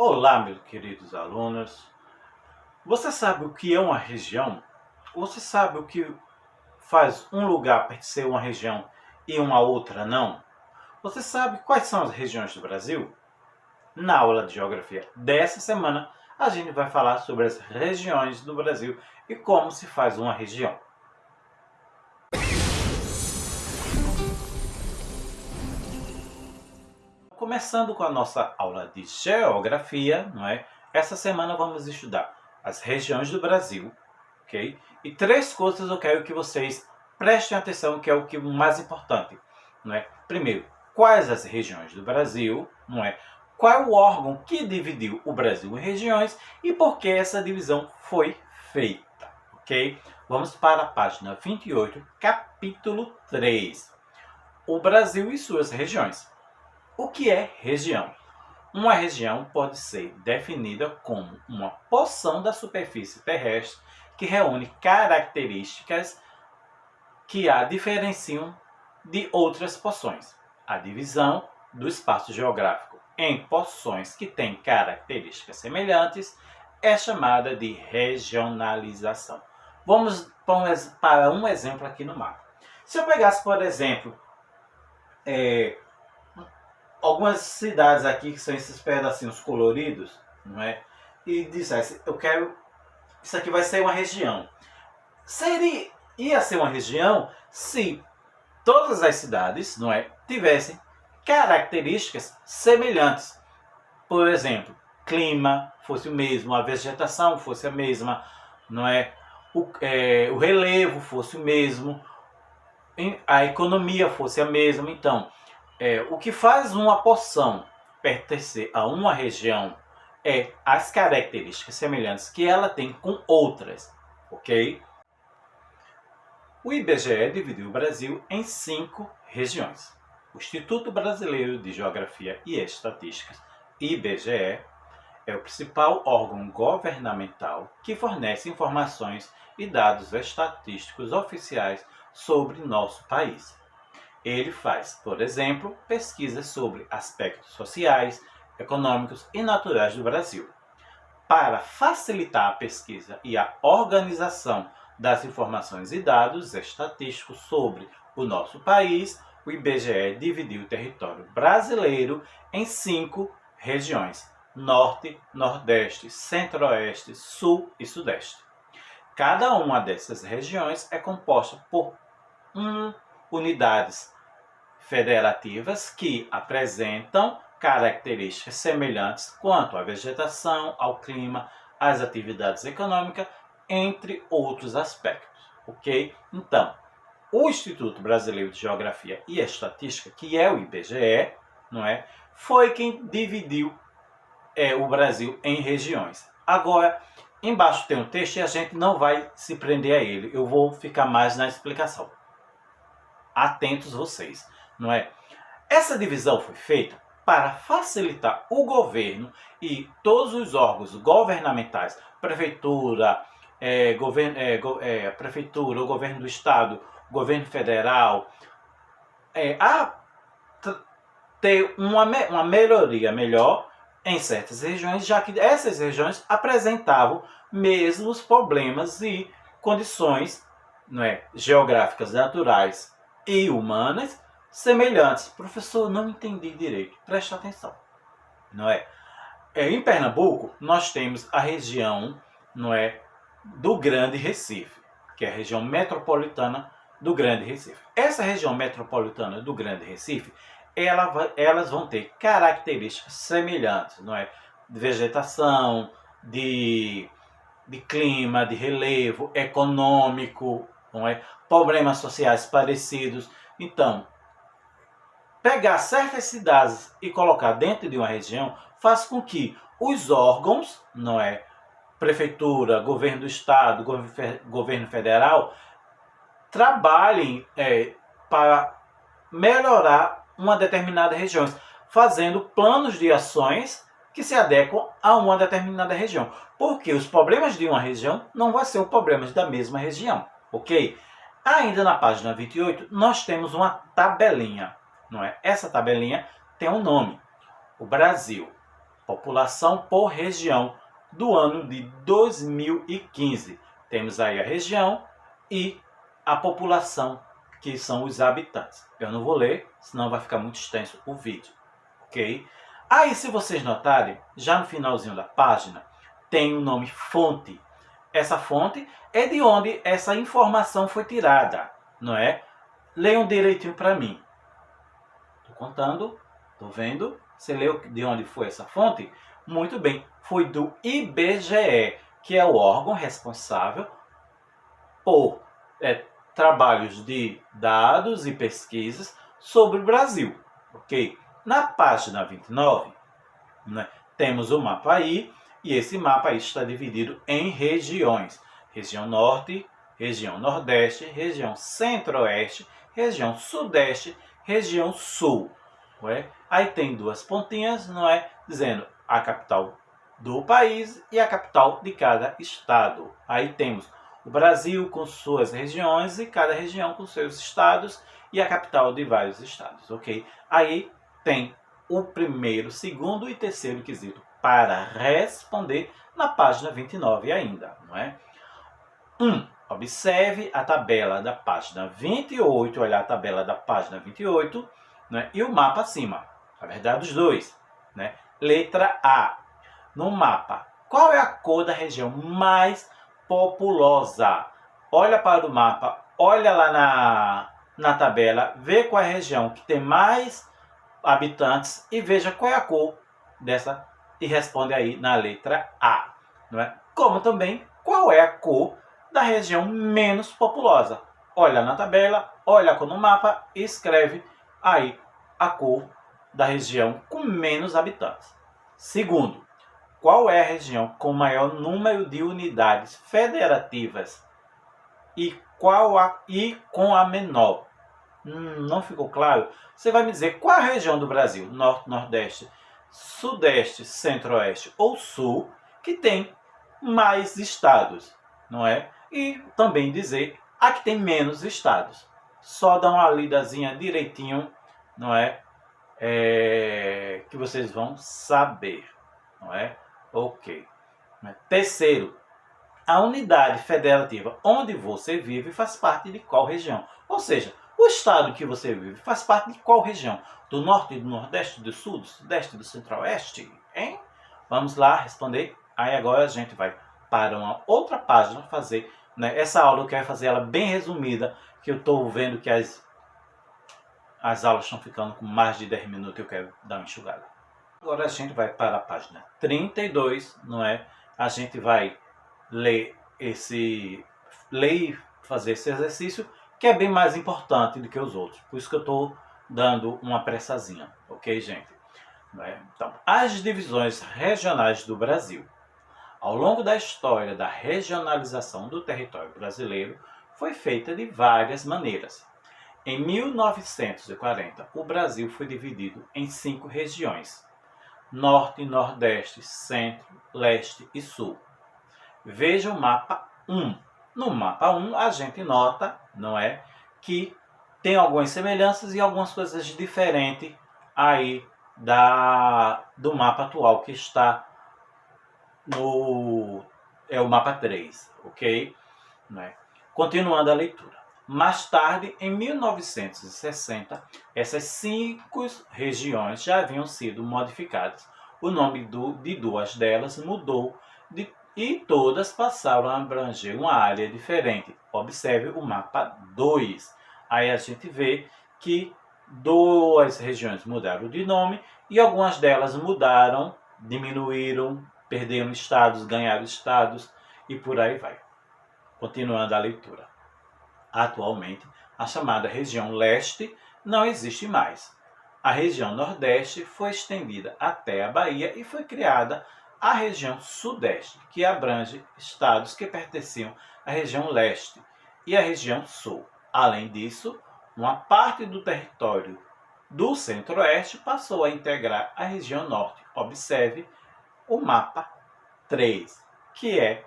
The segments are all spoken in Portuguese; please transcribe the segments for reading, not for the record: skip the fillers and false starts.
Olá, meus queridos alunos. Você sabe o que é uma região? Você sabe o que faz um lugar pertencer a uma região e uma outra não? Você sabe quais são as regiões do Brasil? Na aula de geografia dessa semana, a gente vai falar sobre as regiões do Brasil e como se faz uma região. Começando com a nossa aula de geografia, não é? Essa semana vamos estudar as regiões do Brasil, ok? E três coisas eu quero que vocês prestem atenção, que é o que mais importante, não é? Primeiro, quais as regiões do Brasil, não é? Qual é o órgão que dividiu o Brasil em regiões e por que essa divisão foi feita, ok? Vamos para a página 28, capítulo 3. O Brasil e suas regiões. O que é região? Uma região pode ser definida como uma porção da superfície terrestre que reúne características que a diferenciam de outras porções. A divisão do espaço geográfico em porções que têm características semelhantes é chamada de regionalização. Vamos para um exemplo aqui no mapa. Se eu pegasse, por exemplo, algumas cidades aqui que são esses pedacinhos coloridos, não é? E dissesse, eu quero, isso aqui vai ser uma região. Ia ser uma região se todas as cidades, não é, tivessem características semelhantes. Por exemplo, clima fosse o mesmo, a vegetação fosse a mesma, não é? O relevo fosse o mesmo, a economia fosse a mesma. Então, o que faz uma porção pertencer a uma região é as características semelhantes que ela tem com outras, ok? O IBGE dividiu o Brasil em 5 regiões. O Instituto Brasileiro de Geografia e Estatísticas, IBGE, é o principal órgão governamental que fornece informações e dados estatísticos oficiais sobre nosso país. Ele faz, por exemplo, pesquisas sobre aspectos sociais, econômicos e naturais do Brasil. Para facilitar a pesquisa e a organização das informações e dados estatísticos sobre o nosso país, o IBGE dividiu o território brasileiro em 5 regiões: Norte, Nordeste, Centro-Oeste, Sul e Sudeste. Cada uma dessas regiões é composta por unidades federativas que apresentam características semelhantes quanto à vegetação, ao clima, às atividades econômicas, entre outros aspectos, ok? Então, o Instituto Brasileiro de Geografia e Estatística, que é o IBGE, não é, foi quem dividiu o Brasil em regiões. Agora, embaixo tem um texto e a gente não vai se prender a ele. Eu vou ficar mais na explicação. Atentos vocês, não é? Essa divisão foi feita para facilitar o governo e todos os órgãos governamentais, prefeitura, prefeitura, o governo do estado, o governo federal, a ter uma melhoria melhor em certas regiões, já que essas regiões apresentavam mesmos problemas e condições, não é, geográficas, naturais e humanas semelhantes. Professor, não entendi direito. Preste atenção. Não é? Em Pernambuco, nós temos a região, não é, do Grande Recife, que é a região metropolitana do Grande Recife. Essa região metropolitana do Grande Recife, elas vão ter características semelhantes, não é? De vegetação, de clima, de relevo, econômico, não é? Problemas sociais parecidos. Então, pegar certas cidades e colocar dentro de uma região faz com que os órgãos, não é, prefeitura, governo do estado, governo federal, trabalhem para melhorar uma determinada região, fazendo planos de ações que se adequam a uma determinada região. Porque os problemas de uma região não vão ser os problemas da mesma região, ok? Ainda na página 28, nós temos uma tabelinha, não é? Essa tabelinha tem um nome, o Brasil. população por região do ano de 2015. Temos aí a região e a população, que são os habitantes. Eu não vou ler, senão vai ficar muito extenso o vídeo, ok? Aí, se vocês notarem, já no finalzinho da página, tem o nome fonte. Essa fonte é de onde essa informação foi tirada, não é? Leiam direitinho para mim. Estou contando, estou vendo. Você leu de onde foi essa fonte? Muito bem, foi do IBGE, que é o órgão responsável por trabalhos de dados e pesquisas sobre o Brasil, ok? Na página 29, né, temos o mapa aí, e esse mapa aí está dividido em regiões. Região Norte, região Nordeste, região Centro-Oeste, região Sudeste, região Sul. Não é? Aí tem duas pontinhas, não é? Dizendo a capital do país e a capital de cada estado. Aí temos o Brasil com suas regiões e cada região com seus estados e a capital de vários estados, ok? Aí tem o primeiro, segundo e terceiro quesito para responder na página 29 ainda, não é? Observe a tabela da página 28, olhar a tabela da página 28, né? E o mapa acima, na verdade os dois, né? Letra A, no mapa, qual é a cor da região mais populosa? Olha para o mapa, olha lá na tabela, vê qual é a região que tem mais habitantes e veja qual é a cor dessa e responde aí na letra A, não é? Como também qual é a cor da região menos populosa. Olha na tabela, olha a cor no mapa e escreve aí a cor da região com menos habitantes. Segundo, qual é a região com maior número de unidades federativas e com a menor? Não ficou claro? Você vai me dizer qual a região do Brasil, Norte, Nordeste, Sudeste, Centro-Oeste ou Sul, que tem mais estados, não é? E também dizer a que tem menos estados. Só dá uma lidazinha direitinho, não é? Que vocês vão saber, não é? Ok. Terceiro, a unidade federativa onde você vive faz parte de qual região? Ou seja, o estado que você vive faz parte de qual região? Do Norte, do Nordeste, do Sul, do Sudeste, do Centro-Oeste? Hein? Vamos lá responder. Aí agora a gente vai para uma outra página fazer, né? Essa aula eu quero fazer ela bem resumida, que eu estou vendo que as aulas estão ficando com mais de 10 minutos e eu quero dar uma enxugada. Agora a gente vai para a página 32, não é? A gente vai ler e fazer esse exercício, que é bem mais importante do que os outros. Por isso que eu estou dando uma pressazinha, ok, gente? Então, as divisões regionais do Brasil. Ao longo da história da regionalização do território brasileiro, foi feita de várias maneiras. Em 1940, o Brasil foi dividido em 5 regiões: Norte, Nordeste, Centro, Leste e Sul. Veja o mapa 1. No mapa 1, a gente nota, não é, que tem algumas semelhanças e algumas coisas diferentes aí do mapa atual, que está no o mapa 3, ok? Né? Continuando a leitura. Mais tarde, em 1960, essas 5 regiões já haviam sido modificadas. O nome de 2 delas mudou e todas passaram a abranger uma área diferente. Observe o mapa 2. Aí a gente vê que 2 regiões mudaram de nome e algumas delas mudaram, diminuíram, perderam estados, ganharam estados e por aí vai. Continuando a leitura. Atualmente, a chamada região leste não existe mais. A região nordeste foi estendida até a Bahia e foi criada a região sudeste, que abrange estados que pertenciam à região leste e à região sul. Além disso, uma parte do território do centro-oeste passou a integrar a região norte. Observe o mapa 3, que é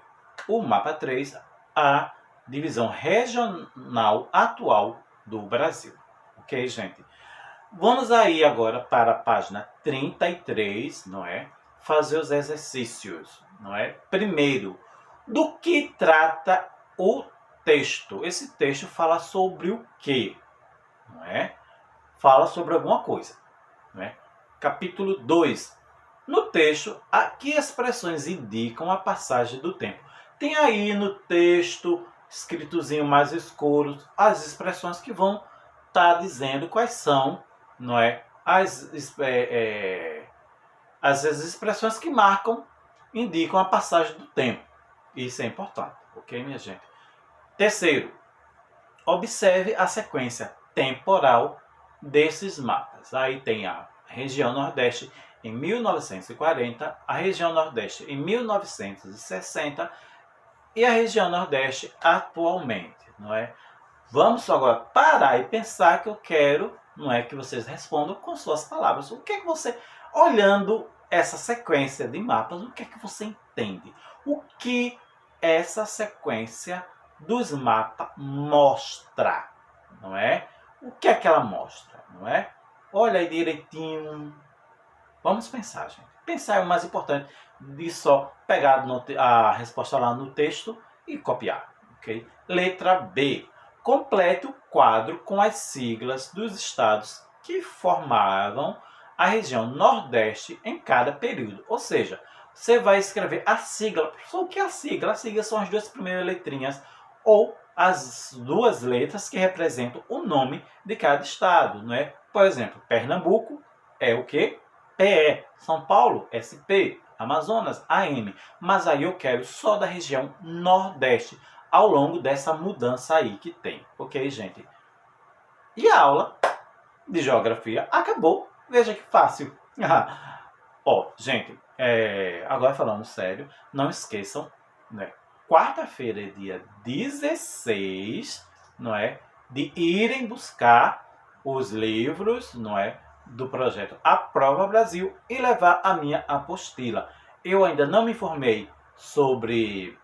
o mapa 3, a divisão regional atual do Brasil. Ok, gente? Vamos aí agora para a página 33, não é? fazer os exercícios, não é? Primeiro, do que trata o texto? Esse texto fala sobre o quê? Não é? Fala sobre alguma coisa, não é? Capítulo 2. No texto, a que expressões indicam a passagem do tempo? Tem aí no texto, escritozinho mais escuro, as expressões que vão estar dizendo quais são, não é? As expressões que marcam, indicam a passagem do tempo. Isso é importante, ok, minha gente? Terceiro, observe a sequência temporal desses mapas. Aí tem a região Nordeste em 1940, a região Nordeste em 1960 e a região Nordeste atualmente, não é? Vamos agora parar e pensar que eu quero, não é, que vocês respondam com suas palavras. O que é que você, olhando essa sequência de mapas, o que é que você entende? O que essa sequência dos mapas mostra, não é? O que é que ela mostra, não é? Olha aí direitinho. Vamos pensar, gente. Pensar é o mais importante de só pegar a resposta lá no texto e copiar, ok? Letra B. Complete o quadro com as siglas dos estados que formavam a região Nordeste em cada período. Ou seja, você vai escrever a sigla. O que é a sigla? A sigla são as duas primeiras letrinhas ou as duas letras que representam o nome de cada estado, não é? Por exemplo, Pernambuco é o quê? PE. São Paulo, SP. Amazonas, AM. Mas aí eu quero só da região Nordeste, ao longo dessa mudança aí que tem. Ok, gente? E a aula de geografia acabou. Veja que fácil. Ó, gente, agora falando sério, não esqueçam, né? Quarta-feira é dia 16, não é? De irem buscar os livros, não é? Do projeto Aprova Brasil e levar a minha apostila. Eu ainda não me informei sobre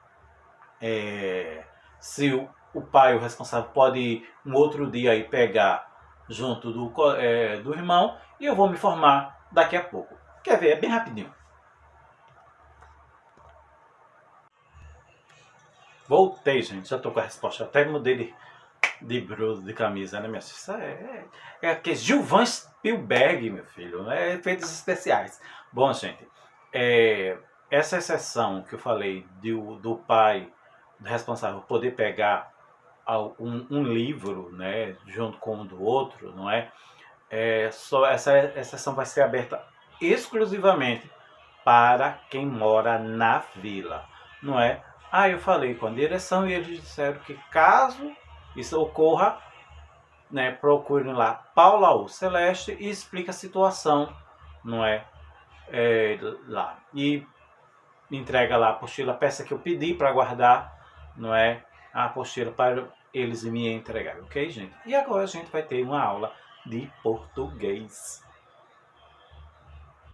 se o pai, o responsável, pode ir um outro dia aí pegar junto do irmão, e eu vou me informar daqui a pouco. Quer ver? É bem rapidinho. Voltei, gente. Já estou com a resposta. Até mudei de blusa, de camisa, né, minha filha? Isso é que Gilvan Spielberg, meu filho. Né? Efeitos especiais. Bom, gente, essa exceção que eu falei do pai do responsável poder pegar um livro, né, junto com um do outro, não é? Só essa exceção vai ser aberta exclusivamente para quem mora na vila, não é? Eu falei com a direção e eles disseram que caso isso ocorra, né, procurem lá Paula ou Celeste e explica a situação, não é? Lá. E entrega lá a apostila, a peça que eu pedi para guardar, não é? A apostila para eles me entregarem, ok, gente? E agora a gente vai ter uma aula de português.